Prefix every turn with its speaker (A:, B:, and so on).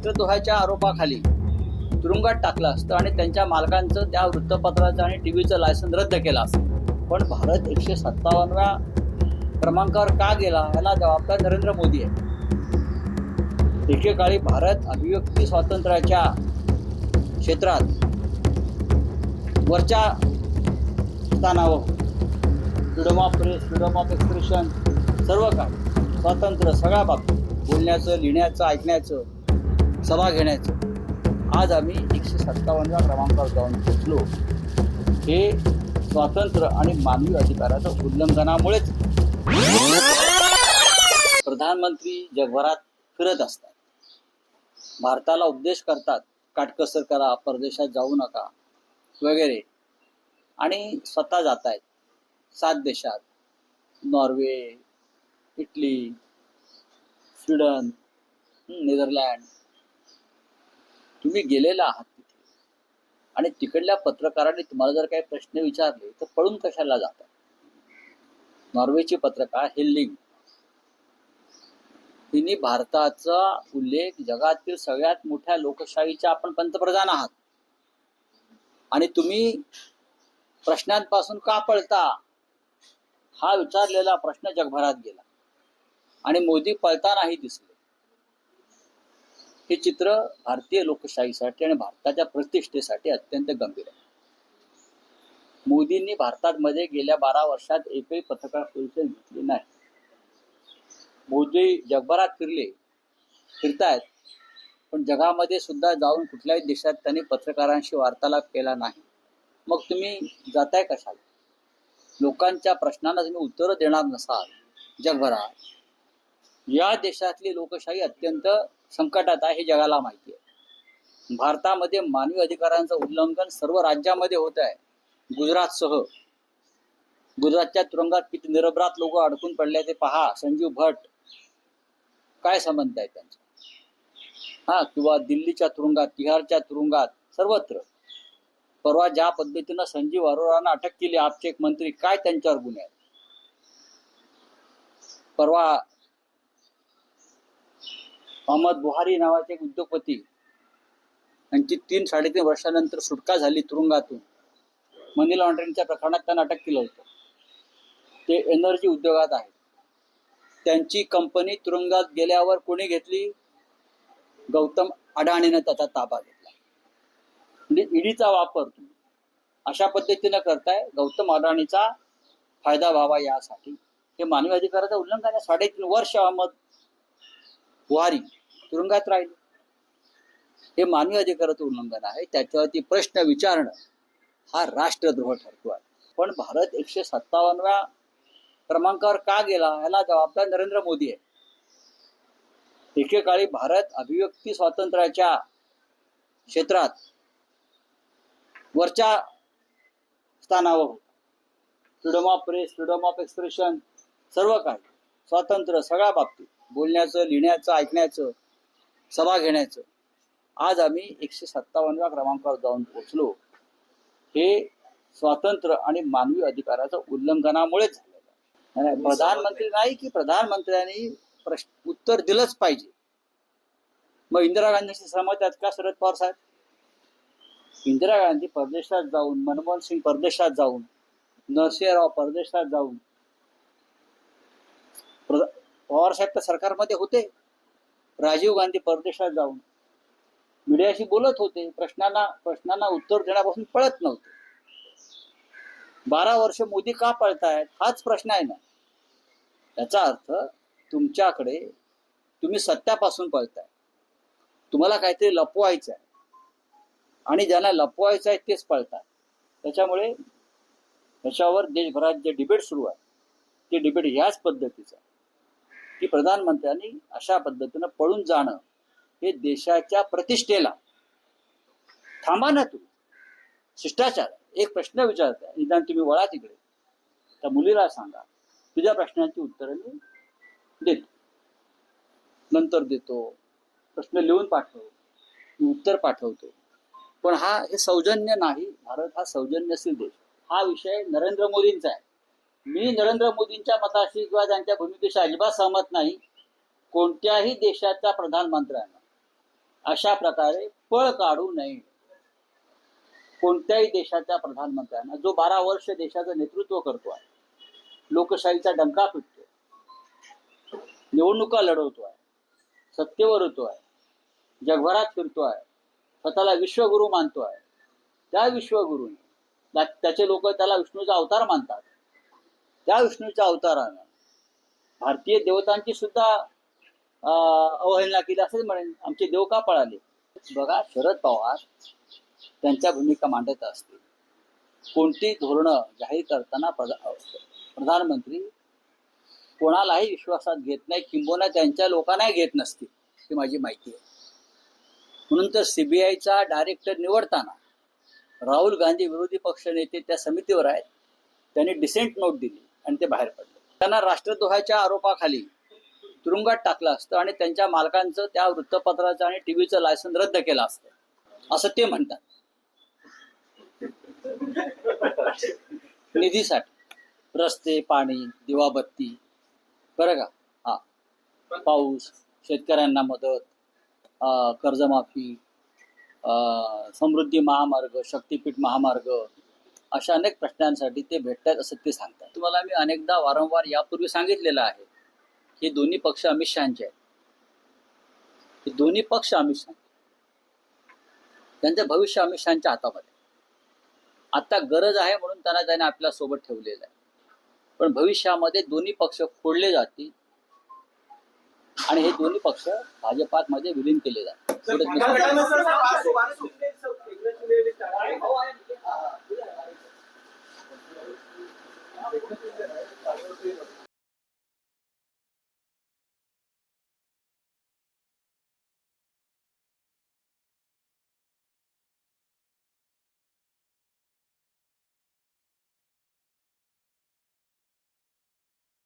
A: राष्ट्रद्रोहाच्या आरोपाखाली तुरुंगात टाकलं असतं आणि त्यांच्या मालकांचं त्या वृत्तपत्राचं आणि टीव्हीचं लायसन रद्द केलं असतं. पण भारत 157व्या क्रमांकावर का गेला याला जबाबदार नरेंद्र मोदी आहे. एकेकाळी भारत अभिव्यक्ती स्वातंत्र्याच्या क्षेत्रात वरच्या स्थानावर होता. Freedom of press, freedom of expression, सर्व काही स्वातंत्र्य सगळ्या बाबतीत, बोलण्याचं, लिहिण्याचं, ऐकण्याचं, सभा घेण्याचं. आज आम्ही 157व्या क्रमांकावर जाऊन पोहोचलो. हे स्वातंत्र्य आणि मानवी अधिकाराचं उल्लंघनामुळेच. प्रधानमंत्री जगभरात फिरत असतात, भारताला उपदेश करतात, काटकसर करा, परदेशात जाऊ नका वगैरे, आणि स्वतः जात आहेत 7 देशात, नॉर्वे, इटली, स्वीडन, नेदरलँड. तुम्ही गेलेला आहात तिथे आणि तिकडल्या पत्रकारांनी तुम्हाला जर काही प्रश्न विचारले तर पळून कशाला जातात? नॉर्वेची पत्रकार हेल्लिंग तिने भारताचा उल्लेख जगातील सगळ्यात मोठ्या लोकशाहीच्या आपण पंतप्रधान आहात आणि तुम्ही प्रश्नांपासून का पळता हा विचारलेला प्रश्न जगभरात गेला आणि मोदी पळतानाही दिसले. हे चित्र भारतीय लोकशाहीसाठी आणि भारताच्या प्रतिष्ठेसाठी अत्यंत गंभीर आहे. मोदींनी भारतामध्ये गेल्या 12 वर्षात एकही पत्रकार परिषद घेतली नाही. मोदी जगभरात फिरतायत, पण जगामध्ये सुद्धा जाऊन कुठल्याही देशात त्यांनी पत्रकारांशी वार्तालाप केला नाही. मग तुम्ही जाताय कशाला? लोकांच्या प्रश्नांना तुम्ही उत्तरं देणार नसाल जगभरात. या देशातली लोकशाही अत्यंत संकटात आहे हे जगाला माहिती आहे. भारतामध्ये मानवी अधिकारांचं उल्लंघन सर्व राज्यामध्ये होत आहे, गुजरातसह. गुजरातच्या तुरुंगात किती निरपराध लोक अडकून पडले ते पहा. संजीव भट, काय संबंध आहे त्यांचा? किंवा दिल्लीच्या तुरुंगात, तिहारच्या तुरुंगात, सर्वत्र. परवा ज्या पद्धतीनं संजीव अरोरांना अटक केली, आपचे एक मंत्री, काय त्यांच्यावर गुन्हे आहेत? परवा अहमद बुहारी नावाचे एक उद्योगपती, त्यांची 3-3.5 वर्षानंतर सुटका झाली तुरुंगातून. मनी लॉन्ड्रिंगच्या प्रकरणात त्यांना अटक केलं होतं. ते एनर्जी उद्योगात आहेत. त्यांची कंपनी तुरुंगात गेल्यावर कोणी घेतली? गौतम अडाणीनं त्याचा ताबा घेतला. म्हणजे ईडीचा वापर तुम्ही अशा पद्धतीनं करताय गौतम अडाणीचा फायदा व्हावा यासाठी. हे मानवी अधिकाराचं उल्लंघन आहे. 3.5 वर्ष अहमद बुहारी तुरुंगात राहिले. हे मानवी अधिकाराचं उल्लंघन आहे. त्याच्यावरती प्रश्न विचारणं हा राष्ट्रद्रोह ठरतो आहे. पण भारत 157व्या क्रमांकावर का गेला याला जबाबदार नरेंद्र मोदी आहे. एकेकाळी भारत अभिव्यक्ती स्वातंत्र्याच्या क्षेत्रात वरच्या स्थानावर होता. Freedom of press, freedom of expression, सर्व काही स्वातंत्र्य सगळ्या बाबतीत, बोलण्याचं, लिहिण्याचं, ऐकण्याचं, सभा घेण्याचं. आज आम्ही 157व्या क्रमांकावर जाऊन पोहोचलो. हे स्वातंत्र्य आणि मानवी अधिकाराचं उल्लंघनामुळेच झालेलं आहे. प्रधानमंत्री नाही की प्रधानमंत्र्यांनी उत्तर दिलंच पाहिजे. मग इंदिरा गांधींशी सहमत आहेत का शरद पवार साहेब? इंदिरा गांधी परदेशात जाऊन, मनमोहन सिंग परदेशात जाऊन, नरसिंहराव परदेशात जाऊन, पवार साहेब तर सरकारमध्ये होते. राजीव गांधी परदेशात जाऊन मीडियाशी बोलत होते, प्रश्नांना उत्तर देण्यापासून पळत नव्हते. 12 वर्ष मोदी का पळतायत हाच प्रश्न आहे ना. याचा अर्थ तुमच्याकडे, तुम्ही सत्यापासून पळताय. तुम्हाला काहीतरी लपवायचं आहे आणि ज्यांना लपवायचं आहे तेच पळतात. त्याच्यामुळे त्याच्यावर देशभरात जे डिबेट सुरू आहे ते डिबेट ह्याच पद्धतीचं आहे की प्रधानमंत्र्यांनी अशा पद्धतीनं पळून जाणं हे देशाच्या प्रतिष्ठेला. थांबा ना तुम्ही, शिष्टाचार. एक प्रश्न विचारताय, निदान तुम्ही वळा तिकडे, त्या मुलीला सांगा तुझ्या प्रश्नांची उत्तरं मी देतो, नंतर देतो, प्रश्न लिहून पाठव, उत्तर पाठवतो. पण हे सौजन्य नाही. भारत हा सौजन्यशील देश. हा विषय नरेंद्र मोदींचा आहे. मी नरेंद्र मोदींच्या मताशी किंवा त्यांच्या भूमिकेशी अजिबात सहमत नाही. कोणत्याही देशाच्या प्रधानमंत्र्यांना अशा प्रकारे पळ काढू नये. कोणत्याही देशाच्या प्रधानमंत्र्यांना जो 12 वर्ष देशाचं नेतृत्व करतोय, लोकशाहीचा डंका पिटतोय, निवडणुका लढवतोय, सत्तेवर येतोय, जगभरात फिरतोय, स्वतःला विश्वगुरु मानतोय, त्या विश्वगुरूने त्याचे लोक त्याला विष्णूचा अवतार मानतात. त्या विष्णूच्या अवतारानं भारतीय देवतांची सुद्धा अवहेलना केली असंच म्हणेन. आमचे देव का पळाले? बघा, शरद पवार त्यांच्या भूमिका मांडत असतील. कोणती धोरणं जाहीर करताना प्रधानमंत्री कोणालाही विश्वासात घेत नाही, किंबहुना त्यांच्या लोकांनाही घेत नसतील, ही माझी माहिती आहे. म्हणून तर सीबीआयचा डायरेक्टर निवडताना राहुल गांधी विरोधी पक्ष नेते त्या समितीवर आहेत, त्यांनी डिसेंट नोट दिली आणि ते बाहेर पडले. त्यांना राष्ट्रद्रोहाच्या आरोपाखाली तुरुंगात टाकलं असतं आणि त्यांच्या मालकांचं त्या वृत्तपत्राचं आणि टीव्हीचं लायसन रद्द केलं असतं, असं ते म्हणतात. निधीसाठी रस्ते, पाणी, दिवाबत्ती, बरं का, हा, पाऊस, शेतकऱ्यांना मदत, कर्जमाफी, समृद्धी महामार्ग, शक्तीपीठ महामार्ग, अशा अनेक प्रश्नांसाठी ते भेटतात असं ते सांगतात. तुम्हाला मी अनेकदा वारंवार यापूर्वी सांगितलेलं आहे, हे दोन्ही पक्ष अमित शहाचे आहेत. हे दोन्ही पक्ष अमित शहा, त्यांचं भविष्य अमित शहाच्या हातामध्ये. आता गरज आहे म्हणून त्याने आपल्या सोबत ठेवलेलं आहे, पण भविष्यामध्ये दोन्ही पक्ष फोडले जातील आणि हे दोन्ही पक्ष भाजपात मध्ये विलीन केले जातील.